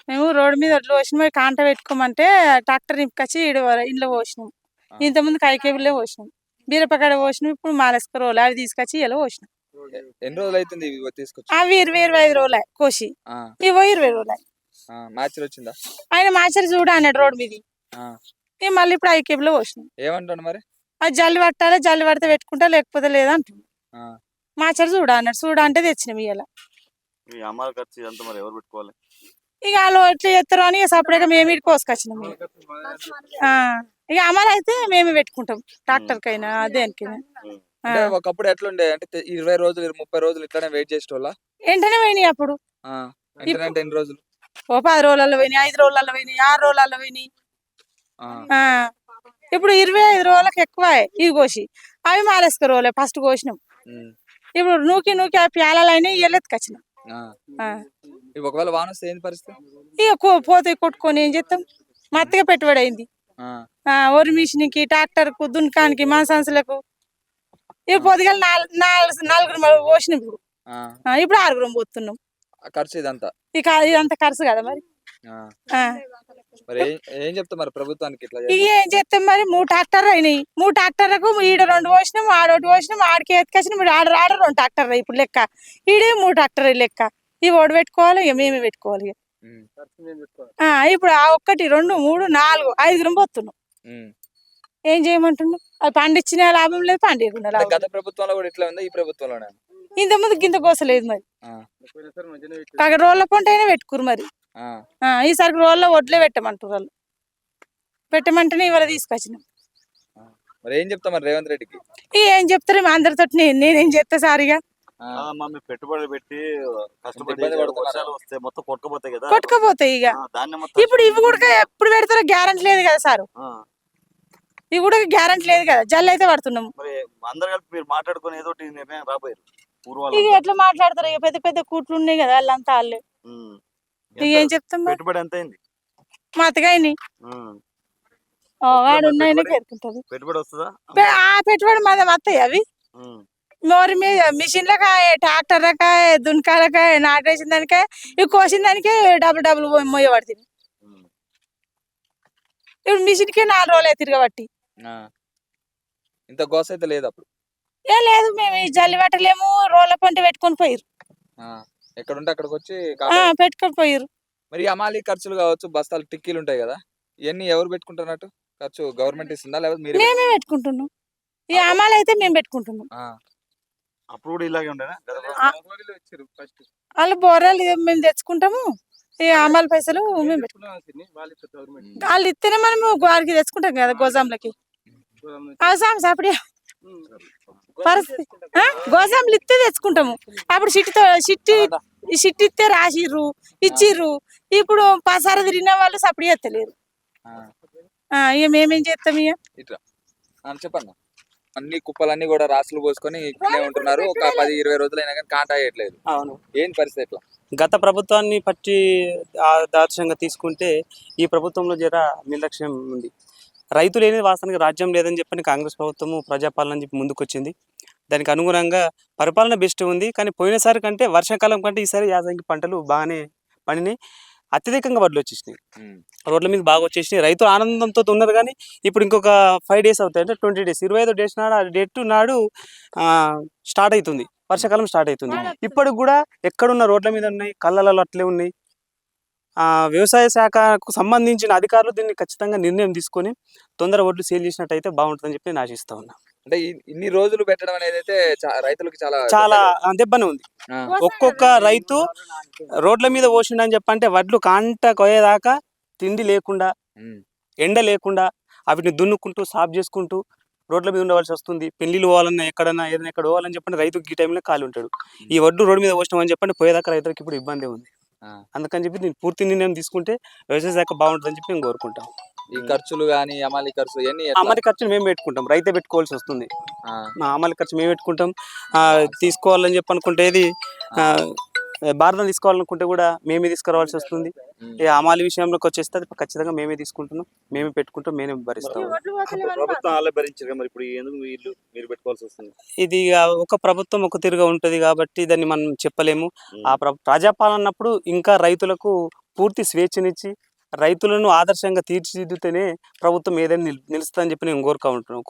మేము రోడ్డు మీద వడ్లు పోసినాం కాంట పెట్టుకోమంటే ట్రాక్టర్ నింపుకొచ్చి ఇంట్లో పోసినాం. ఇంతకుముందు కైకేబుల్లే పోసినాం, బీరపకాడ పోసినాం, ఇప్పుడు మాలస్క రోలు అవి తీసుకొచ్చి ఇలా పోసినాం. ఎన్ని రోజులు అవుతుంది ఇవి తీసుకొచ్చి? అవి 20-25 రోజులే కోసి, ఇవో 20 రోజులే. మాచర్ వచ్చిందా? ఆయన మాచర్ చూడ అన్నాడు రోడ్డు మీద, మళ్ళీ ఇప్పుడు ఐకేబుల్లో పోసినాం. ఏమంటాడు మరి? అది జల్లి పట్టాలి, జల్లి పడితే పెట్టుకుంటా లేకపోతే లేదంటు. మాచర్ చూడ అన్నాడు, చూడ అంటే తెచ్చినాం. ఇలా ఇక వాళ్ళు ఎట్లా చేస్తారు అని సపరేట్గా మేము ఇటు కోసుకొచ్చినాం. ఇక అమలు అయితే మేమే పెట్టుకుంటాం, ట్రాక్టర్ కైనా దేనికైనా. ఒకప్పుడు ఎట్లుండే అంటే 20 రోజులు 30 రోజులు ఇట్లానే వెయిట్ చేసేటోళ్ళ? వెంటనే పోయినాయి అప్పుడు. ఎన్ని రోజులు? ఓ 10 రోజులలో పోయినాయి, 5 రోజులలో పోయినాయి, 6 రోజులలో పోయినాయి. ఇప్పుడు 25 రోజులకు ఎక్కువ ఇవి కోసి, అవి మాలేసుక రోజులే ఫస్ట్ కోసినాం. ఇప్పుడు నూకి నూకి ఆ ప్యాలైనా ఎల్లెత్తుకొచ్చినాం. ఒకవేళ వాన వస్తే ఏంది పరిస్థితి? ఇక పోతే కొట్టుకొని ఏం చేస్తాం, మత్తుగా పెట్టుబడి అయింది. ఒరి మిషన్కి, ట్రాక్టర్ కు, దున్కానికి, మనసంచులకు. ఇప్పుడు పొద్దుగల నలుగురు పోసినాం, ఇప్పుడు 6గురం పోతున్నాం. ఖర్చు ఇదంతా ఖర్చు కదా మరి. ఏం చెప్తా మరి ప్రభుత్వానికి? ఏం చేస్తాం మరి, 3 ట్రాక్టర్లు అయినాయి. 3 ట్రాక్టర్లకు ఈడ 2 పోసినాం, ఆడోటి పోసినాం, ఆడికి ఎత్తుకొచ్చినాం. ఆడ 2 ట్రాక్టర్లు ఇప్పుడు లెక్క, ఈడే 3 ట్రాక్టర్లు లెక్క. ఇవి ఓడి పెట్టుకోవాలి, ఇక మేమే పెట్టుకోవాలి. ఇప్పుడు ఆ 1, 2, 3, 4, 5గురం పోతున్నాం. ఏం చేయమంటున్నాం? అది పండించిన లాభం లేదు, పండియకుండా లాభం. గత ప్రభుత్వంలో కూడా ఇట్లా ఉందా? ఈ ప్రభుత్వంలోనే ఇంతకుముందు గింత కోసలేదు మరి. రోళ్ళ పంట అయినా పెట్టుకురు మరి. ఈసారి రోళ్ళ వడ్లే పెట్టమంటారు వాళ్ళు. పెట్టమంటేనే ఇవాళ తీసుకొచ్చినాం. ఏం చెప్తా మరి రేవంత్ రెడ్డికి? ఏం చెప్తారు అందరితో, నేనేం చెప్తా సారిగా. పెట్టుబడి పెట్టి మొత్తం కొట్టుకుపోతాయి. ఇక ఇప్పుడు ఇవి కూడా ఎప్పుడు పెడతారో గ్యారంటీ లేదు కదా సారు. ఇవి కూడా గ్యారంటీ లేదు కదా, జల్లు అయితే పడుతున్నాము. అందరు కలిపి మీరు మాట్లాడుకుని ఏదో నిర్ణయం రాబోయారు. ఇక ఎట్లా మాట్లాడతారు, ఇక పెద్ద పెద్ద కూట్లు ఉన్నాయి కదా వాళ్ళంతా వాళ్ళే. ఏం చెప్తాం, పెట్టుబడి ఎంత అయింది? మతగా అయినాయి. వాడు ఉన్నాయని పెట్టుకుంటారు. పెట్టుబడి వస్తుందా? పెట్టుబడి మాది వస్తాయి అవి. మోరి మీద మిషన్లకాయ, ట్రాక్టర్లకాయ, దున్కాలకాయ, నాటేసిన దానికాయ, ఇవి కోసిన దానికే డబుల్ మొయ్యబడుతుంది. ఇప్పుడు మిషన్కే 4 రోజులు తిరగబట్టి. ఇంత గోస అయితే లేదు అప్పుడు? ఏ లేదు, మేము ఈ జల్లి పట్టలేము, రోడ్ల పంట పెట్టుకొని పోయారు. ఎక్కడుంటే అక్కడికి వచ్చి పెట్టుకొని పోయారు. మరి అమాలి ఖర్చులు కావచ్చు, బస్తాలు టిక్కీలు ఉంటాయి కదా, ఇవన్నీ ఎవరు పెట్టుకుంటున్నట్టు? ఖర్చు గవర్నమెంట్ ఇస్తుందా లేకపోతే మేమే పెట్టుకుంటున్నాం? ఈ అమాలి అయితే మేము పెట్టుకుంటున్నాం. అప్పుడు కూడా ఇలాగే ఉండేనా? వాళ్ళు బోరాలు మేము తెచ్చుకుంటాము, ఈ అమలు పైసలు మేము పెట్టుకుంటాం. వాళ్ళు ఇస్తేనే మనము వారికి తెచ్చుకుంటాం కదా గోజాంలకి. అవసరం అప్పుడే పరిస్థితి, గోజాంలు ఇస్తే తెచ్చుకుంటాము. అప్పుడు సిట్టి ఇస్తే రాసిర్రు, ఇచ్చిర్రు. ఇప్పుడు పసార తిరిగిన వాళ్ళు సప్పుడు చేస్తలేరు. ఇక మేమేం చేస్తాం? ఇక చెప్పండి. అన్ని కుప్పలన్నీ కూడా రాసులు పోసుకొని ఇక్కడే ఉంటున్నారు. ఒక 10-20 రోజులైనా కానీ కాంటా అయ్యట్లేదు. అవును, ఏం పరిస్థితి ఎట్లా? గత ప్రభుత్వాన్ని పట్టి ఆదర్శంగా తీసుకుంటే ఈ ప్రభుత్వంలో జర నిర్లక్ష్యం ఉంది. రైతు లేని వాస్తవానికి రాజ్యం లేదని చెప్పని కాంగ్రెస్ ప్రభుత్వము ప్రజాపాలన చెప్పి ముందుకొచ్చింది. దానికి అనుగుణంగా పరిపాలన బెస్ట్ ఉంది. కానీ పోయినసారి కంటే వర్షాకాలం కంటే ఈసారి యాసంగి పంటలు బాగానే పండినాయి. అత్యధికంగా వడ్లు వచ్చేసినాయి, రోడ్ల మీద బాగా వచ్చేసినాయి. రైతులు ఆనందంతో ఉన్నారు. కానీ ఇప్పుడు ఇంకొక 5 days అవుతాయి, అంటే 20 days, 25వ డేస్ నాడు, ఆ డేట్ నాడు స్టార్ట్ అవుతుంది, వర్షాకాలం స్టార్ట్ అవుతుంది. ఇప్పటికి కూడా ఎక్కడున్న రోడ్ల మీద ఉన్నాయి, కళ్ళలలో అట్లే ఉన్నాయి. వ్యవసాయ శాఖకు సంబంధించిన అధికారులు దీన్ని ఖచ్చితంగా నిర్ణయం తీసుకొని తొందర వడ్లు సేల్ చేసినట్టయితే బాగుంటుందని చెప్పి నేను ఆశిస్తా ఉన్నా. అంటే ఇన్ని రోజులు పెట్టడం అనేది అయితే రైతులకు చాలా దెబ్బనే ఉంది. ఒక్కొక్క రైతు రోడ్ల మీద పోసిండని చెప్పంటే వడ్లు కాంట కోయేదాకా తిండి లేకుండా, ఎండ లేకుండా వాటిని దున్నుకుంటూ సాఫ్ చేసుకుంటూ రోడ్ల మీద ఉండవలసి వస్తుంది. పెళ్లిళ్ళు పోవాలన్నా, ఎక్కడన్నా ఏదైనా ఎక్కడ పోవాలని చెప్పండి రైతుకి ఈ టైంలో ఖాళీ ఉంటాడు. ఈ వడ్లు రోడ్డు మీద పోసినామని చెప్పండి పోయేదాకా రైతులకు ఇప్పుడు ఇబ్బంది ఉంది. అందుకని చెప్పి నేను పూర్తి నిర్ణయం తీసుకుంటే వ్యవసాయ శాఖ బాగుంటుందని చెప్పి మేము కోరుకుంటాం. ఈ ఖర్చులు కానీ అమాలి ఖర్చు, అమాలి ఖర్చులు మేము పెట్టుకుంటాం, రైతే పెట్టుకోవాల్సి వస్తుంది. అమాలి ఖర్చు మేము పెట్టుకుంటాం. తీసుకోవాలని చెప్పి అనుకుంటే ఇది భారతం తీసుకోవాలనుకుంటే కూడా మేమే తీసుకురావాల్సి వస్తుంది. అమాలి విషయంలోకి వచ్చేస్తే అది ఖచ్చితంగా మేమే తీసుకుంటున్నాం, మేమే పెట్టుకుంటాం, మేమే భరిస్తాం. ఇది ఒక ప్రభుత్వం ఒక తిరుగా ఉంటది కాబట్టి దాన్ని మనం చెప్పలేము. ప్రజాపాలన అన్నప్పుడు ఇంకా రైతులకు పూర్తి స్వేచ్ఛనిచ్చి రైతులను ఆదర్శంగా తీర్చిదిద్దుతేనే ప్రభుత్వం ఏదైనా నిలుస్తుందని చెప్పి నేను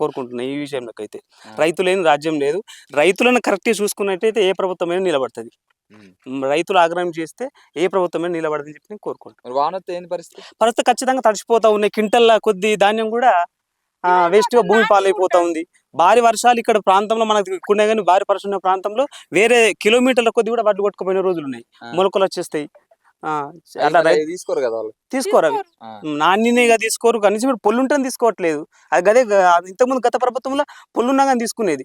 కోరుకుంటున్నాను. ఈ విషయంలోకి అయితే రైతు లేని రాజ్యం లేదు. రైతులను కరెక్ట్గా చూసుకున్నట్టయితే ఏ ప్రభుత్వమైనా నిలబడుతుంది. రైతులు ఆగ్రహం చేస్తే ఏ ప్రభుత్వమైనా నిలబడదని చెప్పి నేను కోరుకుంటున్నాను. వానొస్తే ఏంది పరిస్థితి? పరిస్థితి ఖచ్చితంగా తడిచిపోతా ఉన్నాయి. క్వింటల్ల కొద్ది ధాన్యం కూడా వేస్ట్గా భూమి పాలైపోతా ఉంది. భారీ వర్షాలు ఇక్కడ ప్రాంతంలో మనకు ఎక్కువ కానీ భారీ వర్షం ఉన్న ప్రాంతంలో వేరే కిలోమీటర్ల కొద్ది కూడా వడ్లు కొట్టుకుపోయిన రోజులు ఉన్నాయి. మొలకలు వచ్చేస్తాయి. అలా తీసుకోరు కదా వాళ్ళు. తీసుకోరు, అవి నాణ్యతగా తీసుకోరు. కనీసం ఇప్పుడు పొల్లు ఉంటే తీసుకోవట్లేదు. అది గదే ఇంతకుముందు గత ప్రభుత్వంలో పొల్లున్నా కానీ తీసుకునేది.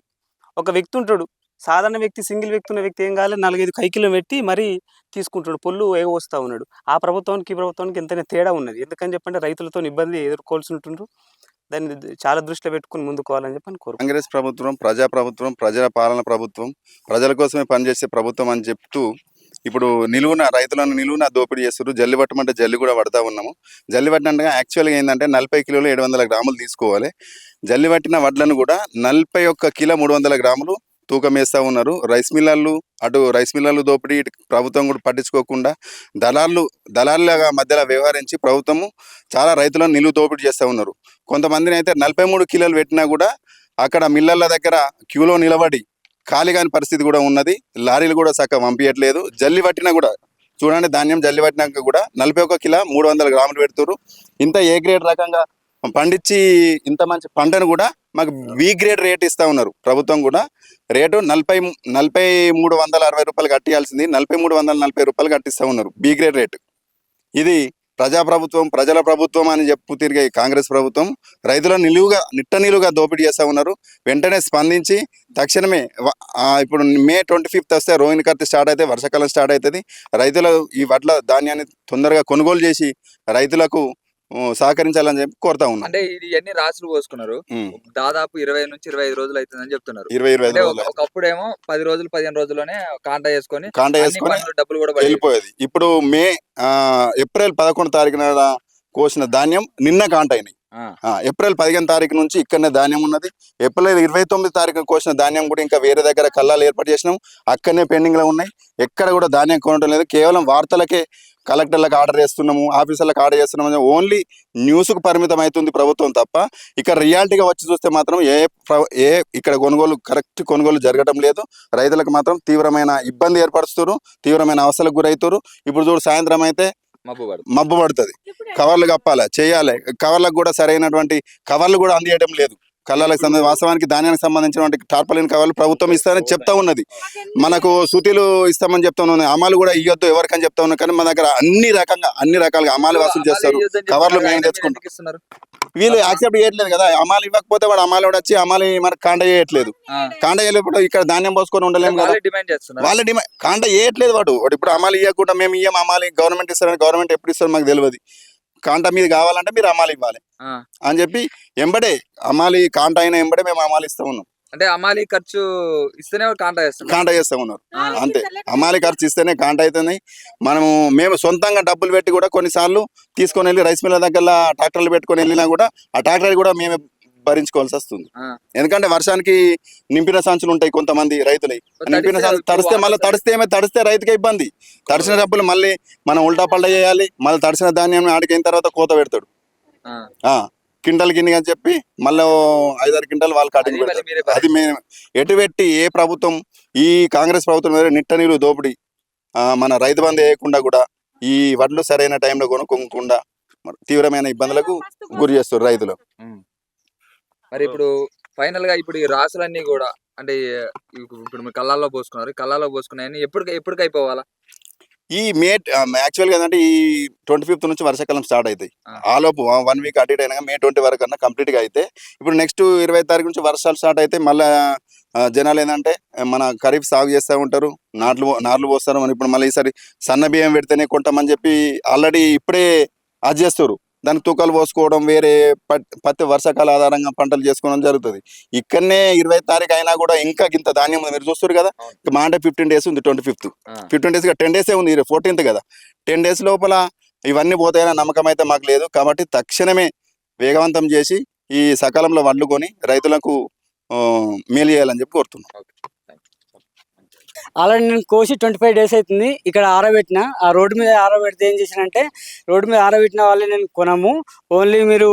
ఒక వ్యక్తి ఉంటాడు, సాధారణ వ్యక్తి, సింగిల్ వ్యక్తి ఉన్న వ్యక్తి ఏం కావాలి 4-5 కైకిలో పెట్టి మరీ తీసుకుంటాడు, పొల్లు వస్తూ ఉన్నాడు. ఆ ప్రభుత్వానికి ఈ ప్రభుత్వానికి ఎంతైనా తేడా ఉన్నది. ఎందుకని చెప్పంటే రైతులతో ఇబ్బంది ఎదుర్కోవాల్సి ఉంటుండ్రు. దాన్ని చాలా దృష్టిలో పెట్టుకుని ముందుకోవాలని చెప్పి కోరుకుంటున్నాను. కాంగ్రెస్ ప్రభుత్వం ప్రజా ప్రభుత్వం, ప్రజల పాలన ప్రభుత్వం, ప్రజల కోసమే పనిచేసే ప్రభుత్వం అని చెప్తూ ఇప్పుడు రైతులను నిలువున దోపిడీ చేస్తారు. జల్లి పట్టమంటే జల్లి కూడా పడతా ఉన్నాము. జల్లి పట్టినట్టుగా యాక్చువల్గా ఏంటంటే 40 కిలోలు 700 గ్రాములు తీసుకోవాలి. జల్లి పట్టిన వడ్లను కూడా 41 కిలో 300 గ్రాములు తూకం వేస్తూ ఉన్నారు. రైస్ మిల్లర్లు దోపిడీ ప్రభుత్వం కూడా పట్టించుకోకుండా దళారులుగా మధ్యలో వ్యవహరించి ప్రభుత్వము చాలా రైతులను నిలువు దోపిడీ చేస్తూ ఉన్నారు. కొంతమందిని అయితే 43 కిలోలు పెట్టినా కూడా అక్కడ మిల్లర్ల దగ్గర క్యూలో నిలబడి ఖాళీ కాని పరిస్థితి కూడా ఉన్నది. లారీలు కూడా చక్కగా పంపించట్లేదు. జల్లి పట్టినా కూడా చూడండి, ధాన్యం జల్లి పట్టినాక కూడా 41 కిలో 300 గ్రాములు పెడుతున్నారు. ఇంత ఏ గ్రేడ్ రకంగా పండించి ఇంత మంచి పంటను కూడా మాకు బి గ్రేడ్ రేట్ ఇస్తూ ఉన్నారు. ప్రభుత్వం కూడా రేటు 4360 రూపాయలు కట్టియాల్సింది 4340 రూపాయలు కట్టిస్తూ ఉన్నారు బి గ్రేడ్ రేటు. ఇది ప్రజాప్రభుత్వం, ప్రజల ప్రభుత్వం అని చెప్పు తిరిగే కాంగ్రెస్ ప్రభుత్వం రైతులను నిలువుగా దోపిడీ చేస్తూ ఉన్నారు. వెంటనే స్పందించి తక్షణమే ఇప్పుడు మే 25 వస్తే రోహిణి కార్తీ స్టార్ట్ అయితే వర్షాకాలం స్టార్ట్ అవుతుంది. రైతులు ఈ వడ్ల ధాన్యాన్ని తొందరగా కొనుగోలు చేసి రైతులకు సహకరించాలని చెప్పి కోరుతా ఉన్నాం. అంటే ఇది ఎన్ని రాసులు పోసుకున్నారు? దాదాపు 20 నుంచి 25 రోజులు అవుతుందని చెప్తున్నారు. 20-25 రోజులు. ఒకప్పుడేమో 10 రోజులు 15 రోజుల్లోనే కాంటా చేసుకొని డబ్బులు కూడా వెళ్ళిపోయేది. ఇప్పుడు ఏప్రిల్ 11 తారీఖున కోసిన ధాన్యం నిన్న కాంట అయినాయి. ఏప్రిల్ 15 తారీఖు నుంచి ఇక్కడనే ధాన్యం ఉన్నది. ఏప్రిల్ 29 తారీఖున కోసిన ధాన్యం కూడా ఇంకా వేరే దగ్గర కల్లాలు ఏర్పాటు చేసినాం, అక్కడనే పెండింగ్ లో ఉన్నాయి. ఎక్కడ కూడా ధాన్యం కొనడం లేదు. కేవలం వార్తలకే కలెక్టర్లకు ఆర్డర్ చేస్తున్నాము, ఆఫీసర్లకు ఆర్డర్ చేస్తున్నాము. ఓన్లీ న్యూస్కు పరిమితం అవుతుంది ప్రభుత్వం తప్ప ఇక్కడ రియాలిటీగా వచ్చి చూస్తే మాత్రం ఇక్కడ కరెక్ట్ కొనుగోలు జరగడం లేదు. రైతులకు మాత్రం తీవ్రమైన ఇబ్బంది ఏర్పరుస్తున్నారు, తీవ్రమైన అవస్థలకు గురవుతారు. ఇప్పుడు చూడు, సాయంత్రం అయితే మబ్బు పడుతుంది, కవర్లు కప్పాలి చేయాలి. కవర్లకు కూడా సరైనటువంటి కవర్లు కూడా అందియడం లేదు. కళ్ళాలకు వాస్తవానికి ధాన్యానికి సంబంధించినటువంటి టార్పాలిన్ కవర్లు ప్రభుత్వం ఇస్తారని చెప్తా ఉన్నది. మనకు సూతీలు ఇస్తామని చెప్తా ఉన్నది. అమాలు కూడా ఇవ్వద్దు ఎవరికని చెప్తా ఉన్నారు. కానీ మన దగ్గర అన్ని రకాలుగా అమాలు వసూలు చేస్తారు. కవర్లు మేము తెచ్చుకుంటాం. వీళ్ళు యాక్సెప్ట్ చేయట్లేదు కదా. అమాలు ఇవ్వకపోతే వాడు వచ్చి అమాలి మనకు కాంట చేయట్లేదు. కాంట చేయలేకపోతే ఇక్కడ ధాన్యం పోసుకొని ఉండలేము కదా. వాళ్ళ డిమాండ్ కాంట చేయట్లేదు. వాడు ఇప్పుడు అమాలు ఇవ్వకుండా మేము ఇయ్యం, అమాలి గవర్నమెంట్ ఇస్తారని. గవర్నమెంట్ ఎప్పుడు ఇస్తారు మాకు తెలియదు. కాంట మీద కావాలంటే మీరు అమాలి ఇవ్వాలి అని చెప్పి ఎంబడే అమాలి కాంట అయినా ఎంబడే మేము అమాలి ఇస్తా ఉన్నాం. అంటే అమాలి ఖర్చు ఇస్తేనే కాంట చేస్తా ఉన్నారు. అంతే, అమాలి ఖర్చు ఇస్తేనే కాంట అవుతుంది. మేము సొంతంగా డబ్బులు పెట్టి కూడా కొన్నిసార్లు తీసుకొని వెళ్ళి రైస్ మిల్ల దగ్గర ట్రాక్టర్లు పెట్టుకొని వెళ్ళినా కూడా ఆ ట్రాక్టర్ కూడా మేమే భరించుకోవాల్సి వస్తుంది. ఎందుకంటే వర్షానికి నింపిన సంచులు ఉంటాయి కొంతమంది రైతులై. నింపిన సంచులు తడిస్తే రైతుకే ఇబ్బంది. తడిసిన డబ్బులు మళ్ళీ మనం ఉల్టా పల్టా చేయాలి. మళ్ళీ తడిసిన ధాన్యం ఆడికైన తర్వాత కోత పెడతాడు. క్వింటల్ గిన్ని అని చెప్పి మళ్ళీ 5-6 క్వింటల్ వాళ్ళు కటింగ్ పెడతారు. అది మేము ఎటు పెట్టి ఏ ప్రభుత్వం, ఈ కాంగ్రెస్ ప్రభుత్వం మీద నిట్టనీరు దోపిడీ, మన రైతు బంధు వేయకుండా కూడా ఈ వడ్లు సరైన టైంలో కొనుక్కోకుండా తీవ్రమైన ఇబ్బందులకు గురి చేస్తారు రైతులు. మరి ఇప్పుడు ఫైనల్ గా ఇప్పుడు ఈ రాసులన్నీ కూడా అంటే ఇప్పుడు మీరు కళ్ళాల్లో పోసుకున్నారు. కళ్ళాల్లో పోసుకున్నాయని ఎప్పటికి అయిపోవాలా? ఈ యాక్చువల్గా ఏంటంటే ఈ 25th నుంచి వర్షాకాలం స్టార్ట్ అవుతాయి. ఆలోపు 1 వీక్ అటు ఇటు అయినా మే 20 వరకు అన్నా కంప్లీట్గా అయితే ఇప్పుడు నెక్స్ట్ 20 తారీఖు నుంచి వర్షాలు స్టార్ట్ అయితే మళ్ళీ జనాలు ఏంటంటే మన ఖరీఫ్ సాగు చేస్తూ ఉంటారు, నార్లు పోస్తారు. మరి ఇప్పుడు మళ్ళీ ఈసారి సన్న బియ్యం పెడితేనే కొంటామని చెప్పి ఆల్రెడీ ఇప్పుడే అది చేస్తారు. దానికి తూకాలు పోసుకోవడం, వేరే పత్తి వర్షాకాల ఆధారంగా పంటలు చేసుకోవడం జరుగుతుంది. ఇక్కడనే 20 తారీఖు అయినా కూడా ఇంకా ఇంత ధాన్యం మీరు చూస్తారు కదా. మా అంటే 15 డేస్ ఉంది. 25th 15 డేస్ 10 డేసే ఉంది. 14th కదా. 10 డేస్ లోపల ఇవన్నీ పోతాయన్న నమ్మకం అయితే మాకు లేదు. కాబట్టి తక్షణమే వేగవంతం చేసి ఈ సకాలంలో వడ్లు కొని రైతులకు మేలు చేయాలని చెప్పి కోరుతున్నాం. ఆల్రెడీ నేను కోసి 25 డేస్ అవుతుంది. ఇక్కడ ఆరబెట్టిన, ఆ రోడ్డు మీద ఆరబెడితే ఏం చేశానంటే, రోడ్డు మీద ఆరబెట్టిన వాళ్ళే నేను కొనము, ఓన్లీ మీరు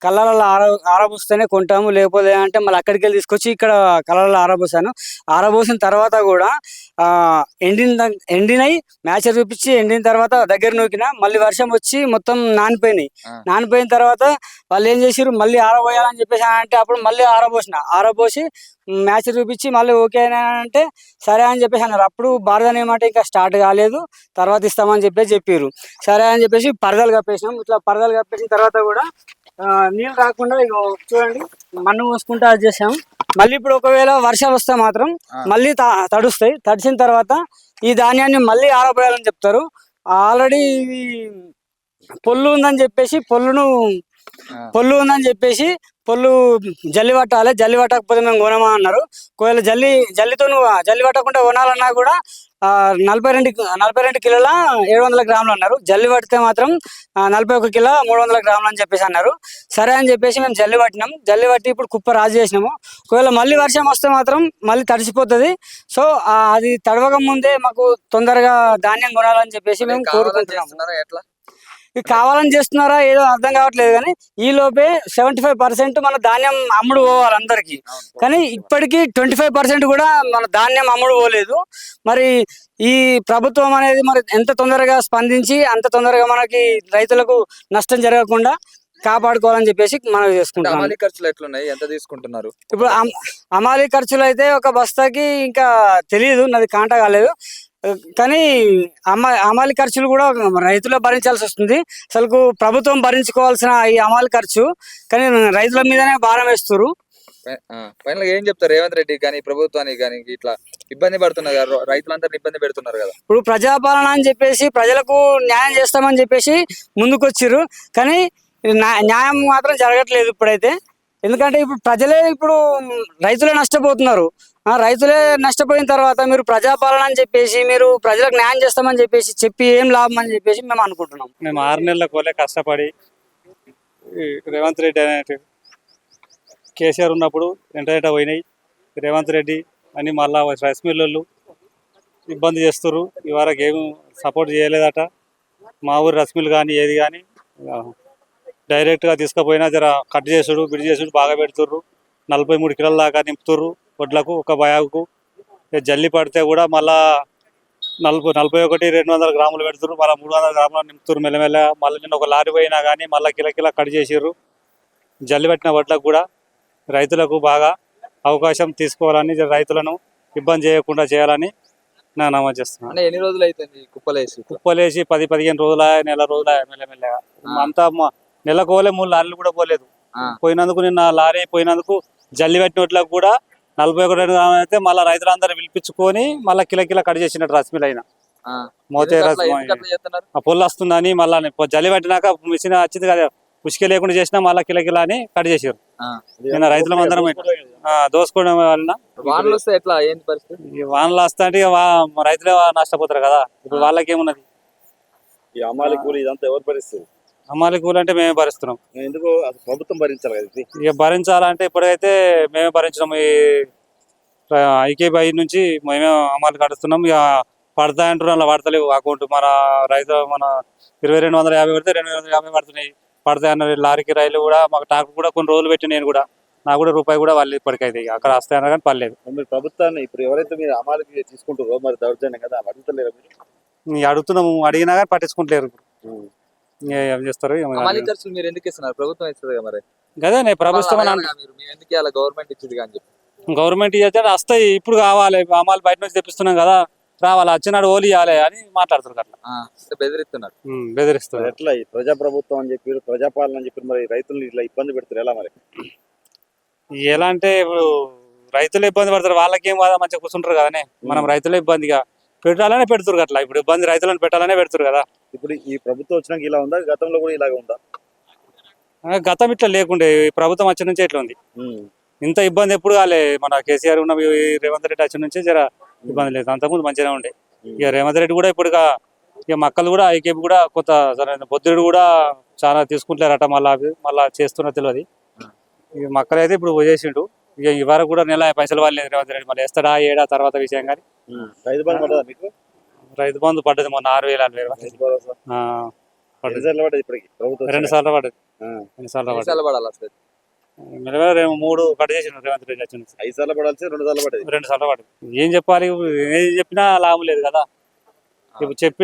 కళ్ళల్లో ఆరబోస్తేనే కొంటాము, లేకపోతే అంటే మళ్ళీ అక్కడికి వెళ్ళి తీసుకొచ్చి ఇక్కడ కళ్ళల్లో ఆరబోసాను. ఆరబోసిన తర్వాత కూడా ఎండినై మ్యాచర్ చూపించి ఎండిన తర్వాత దగ్గర నూకిన, మళ్ళీ వర్షం వచ్చి మొత్తం నానిపోయినాయి. నానిపోయిన తర్వాత వాళ్ళు ఏం చేసారు, మళ్ళీ ఆరబోయాలని చెప్పేసి అంటే అప్పుడు మళ్ళీ ఆరబోసి మ్యాచ్ చూపించి మళ్ళీ ఓకే అంటే సరే అని చెప్పేసి అన్నారు. అప్పుడు భారత ఏమంటే ఇంకా స్టార్ట్ కాలేదు, తర్వాత ఇస్తామని చెప్పారు. సరే అని చెప్పేసి పరదలు కప్పేసినాం. ఇట్లా పరదలు కప్పేసిన తర్వాత కూడా నీళ్ళు రాకుండా ఇక చూడండి మన్ను పోసుకుంటూ అది చేసాం. మళ్ళీ ఇప్పుడు ఒకవేళ వర్షాలు వస్తే మాత్రం మళ్ళీ తడుస్తాయి. తడిసిన తర్వాత ఈ ధాన్యాన్ని మళ్ళీ ఆరబోయాలని చెప్తారు. ఆల్రెడీ పొల్లు ఉందని చెప్పేసి పొల్లు జల్లి పట్టాలి, జల్లి పట్టకపోతే మేము కొనమా అన్నారు. ఒకవేళ జల్లి పట్టకుండా కొనాలన్నా కూడా 42 కిలోల 700 గ్రాములు అన్నారు. జల్లి పడితే మాత్రం 41 కిలో 300 గ్రాములు అని చెప్పేసి అన్నారు. సరే అని చెప్పేసి మేము జల్లి పట్టినాం. జల్లి పట్టి ఇప్పుడు కుప్ప రాజు చేసినాము. ఒకవేళ మళ్ళీ వర్షం వస్తే మాత్రం మళ్ళీ తడిసిపోతుంది. సో అది తడవక ముందే మాకు తొందరగా ధాన్యం కొనాలని చెప్పేసి మేము కోరుకుంటున్నాము. ఎట్లా ఇది కావాలని చేస్తున్నారా ఏదో అర్థం కావట్లేదు, కానీ ఈ లోపే 75% మన ధాన్యం అమ్ముడు పోవాలి అందరికి. కానీ ఇప్పటికీ 25% కూడా మన ధాన్యం అమ్ముడు పోలేదు. మరి ఈ ప్రభుత్వం అనేది మరి ఎంత తొందరగా స్పందించి అంత తొందరగా మనకి రైతులకు నష్టం జరగకుండా కాపాడుకోవాలని చెప్పేసి మనం చేసుకుంటాం. అమాలి ఖర్చులు ఎట్లున్నాయి, ఎంత తీసుకుంటున్నారు? ఇప్పుడు అమాలి ఖర్చులు అయితే ఒక బస్తాకి ఇంకా తెలియదు, నాది కాంటా కాలేదు, కానీ అమాలి ఖర్చులు కూడా రైతులు భరించాల్సి వస్తుంది. అసలు ప్రభుత్వం భరించుకోవాల్సిన ఈ అమాలి ఖర్చు కానీ రైతుల మీదనే భారం వేస్తారు. ఫైనల్ ఏం చెప్తారు రేవంత్ రెడ్డి కానీ ప్రభుత్వానికి కానీ ఇట్లా ఇబ్బంది పడుతున్నారు కదా, రైతులందరినీ ఇబ్బంది పెడుతున్నారు కదా? ఇప్పుడు ప్రజాపాలన అని చెప్పేసి ప్రజలకు న్యాయం చేస్తామని చెప్పేసి ముందుకు వచ్చిర్రు, కానీ న్యాయం మాత్రం జరగట్లేదు ఇప్పుడైతే. ఎందుకంటే ఇప్పుడు ప్రజలే ఇప్పుడు రైతులే నష్టపోతున్నారు. రైతులే నష్టపోయిన తర్వాత మీరు ప్రజాపాలన అని చెప్పేసి మీరు ప్రజలకు న్యాయం చేస్తామని చెప్పి ఏం లాభం అని చెప్పేసి మేము అనుకుంటున్నాం. మేము 6 నెలల కోలే కష్టపడి రేవంత్ రెడ్డి అనే కేసీఆర్ ఉన్నప్పుడు ఎంట పోయినాయి. రేవంత్ రెడ్డి అని మళ్ళా రైస్ మిల్లు ఇబ్బంది చేస్తున్నారు. ఇవరకు ఏం సపోర్ట్ చేయలేదట. మా ఊరు రైస్ మిల్ కానీ ఏది కానీ డైరెక్ట్గా తీసుకుపోయినా జర కట్ చేసుడు బిడి చేసుడు బాగా పెడుతుర్రు. 43 కిలోల దాకా నింపుతుర్రు వడ్లకు ఒక బయాగుకు. జల్లి పడితే కూడా మళ్ళా 41-200 గ్రాములు పెడుతుర్రు, మళ్ళీ 300 గ్రాములు నింపుతుర్రు మెల్లమెల్ల. మళ్ళీ నిన్న ఒక లారీ పోయినా కానీ మళ్ళీ కిల కట్ చేసిర్రు. జల్లి పట్టిన వడ్లకు కూడా రైతులకు బాగా అవకాశం తీసుకోవాలని, రైతులను ఇబ్బంది చేయకుండా చేయాలని నా నమోదు చేస్తున్నాను. ఎన్ని రోజులు అవుతుంది కుప్పలేసి 10-15 రోజుల నెల రోజుల మెల్లమెల్లగా అంతా నెలకోలే 3 లారీలు కూడా పోలేదు. పోయినందుకు నిన్న లారీ పోయినందుకు జల్లి పెట్టిన వాటికి కూడా 41 అయితే మళ్ళీ రైతులందరూ పిలిపించుకొని మళ్ళీ కిల కట్ చేసినట్టు రస్మిల్ అయినా మోతే పొల్లు వస్తుందని మళ్ళీ జల్లి పెట్టినాక మిషన్ వచ్చింది కదా, ఉసుకే లేకుండా చేసినా మళ్ళీ కిల అని కట్ చేసారు. నిన్న రైతులందరం దోసుకోవడం వలన వానలు వస్తే ఎట్లా ఏంటి పరిస్థితి? వానలు వస్తా అంటే రైతులే నష్టపోతారు కదా. ఇప్పుడు వాళ్ళకి ఏమున్నది? ఈ అమాలి కూలి ఇదంతా ఎవరు భరిస్తారు? అమ్మాలి కూలి అంటే మేమే భరిస్తున్నాం. ఎందుకు ప్రభుత్వం భరించాలి కదా? ఇక భరించాలంటే ఇప్పటికైతే మేమే భరించినాం. ఈ ఐకేబీ నుంచి మేమే అమ్మాలి కడుస్తున్నాం. ఇక పడతాయంటున్నాం, అలా పడతలేవు అకౌంట్. మన రైతు మన 2250 పెడితే 2250 పడుతున్నాయి. పడతాయన్నారు లారీకి రైలు కూడా. మాకు ట్రాక్టర్ కూడా కొన్ని రోజులు పెట్టి నేను కూడా నాకు కూడా రూపాయి కూడా వాళ్ళు ఇప్పటికైతే అక్కడ వస్తాయన్నా కానీ పర్లేదు. మీరు ప్రభుత్వాన్ని ఇప్పుడు ఎవరైతే మీరు అమాలికి తీసుకుంటారో మరి దౌర్జన్యం కదా అడుగుతలేరు మీరు? అడుగుతున్నాము, అడిగినా కానీ పట్టించుకుంటలేరు. ఏం చేస్తారు? మీరు ఎందుకు ఇస్తున్నారు? ప్రభుత్వం ఇస్తుంది మరి. అదే ప్రభుత్వం గవర్నమెంట్ ఇచ్చింది కానీ గవర్నమెంట్ ఇచ్చే వస్తాయి. ఇప్పుడు కావాలి అమ్మాలి బయట నుంచి తెప్పిస్తున్నాం కదా, రావాలి వచ్చినాడు ఓలి ఇవ్వాలి అని మాట్లాడుతున్నారు. అట్లా బెదిరిస్తున్నారు. ఎట్లా ఈ ప్రజాప్రభుత్వం అని చెప్పి ప్రజాపాలన అని చెప్పి మరి రైతులు ఇట్లా ఇబ్బంది పెడతారు ఎలా మరి? ఎలా అంటే ఇప్పుడు రైతులు ఇబ్బంది పడతారు, వాళ్ళకేం కాదా మంచిగా కూర్చుంటారు కదనే. మనం రైతులే ఇబ్బందిగా పెట్టాలనే పెడుతురు అట్లా. ఇప్పుడు ఇబ్బంది రైతులను పెట్టాలనే పెడుతురు కదా. ఇప్పుడు ఈ ప్రభుత్వం వచ్చినాక ఇలా ఉందా? గతంలో కూడా ఇలాగే ఉందా? గతం ఇట్లా లేకుండే, ప్రభుత్వం వచ్చిన నుంచే ఇట్లా ఉంది. ఇంత ఇబ్బంది ఎప్పుడు కాలే. మన కేసీఆర్ ఉన్న రేవంత్ రెడ్డి వచ్చిన నుంచే జర ఇబ్బంది లేదు, అంతకుముందు మంచిగా ఉండే. ఇక రేవంత్ రెడ్డి కూడా ఇప్పుడు ఇక మక్కలు కూడా ఐకేపీ కూడా కొత్త బొద్దుడు కూడా చాలా తీసుకుంటారట. మళ్ళా చేస్తున్నా తెలియదు. ఇక మక్కలు అయితే ఇప్పుడు చేసిండు. ఇక ఈ వరకు కూడా నెల పైసలు వాళ్ళు రేవంత్ రెడ్డి మళ్ళీ వేస్తాడా ఏడా తర్వాత విషయం కానీ రైతు బంధు పడ్డదా మీకు? రైతు బంధు పడ్డది మొన్న 6,000 రైతు భరోసా ఎన్నిసార్లు పడ్డది ఇప్పటికి ప్రభుత్వం? 2 సార్లు పడ్డది. ఆ. 2 సార్లు పడ్డది. ఎన్నిసార్లు పడాలి అసలు? మెల్లగా 3 కట్ చేసిన రేవంత్ రెడ్డి వచ్చిన 5 సార్లు పడాల్సి 2 సార్లు పడ్డది. 2 సార్లు పడ్డది. ఏం చెప్పాలి, ఏం చెప్పినా లాభం లేదు కదా. ఇప్పుడు చెప్పి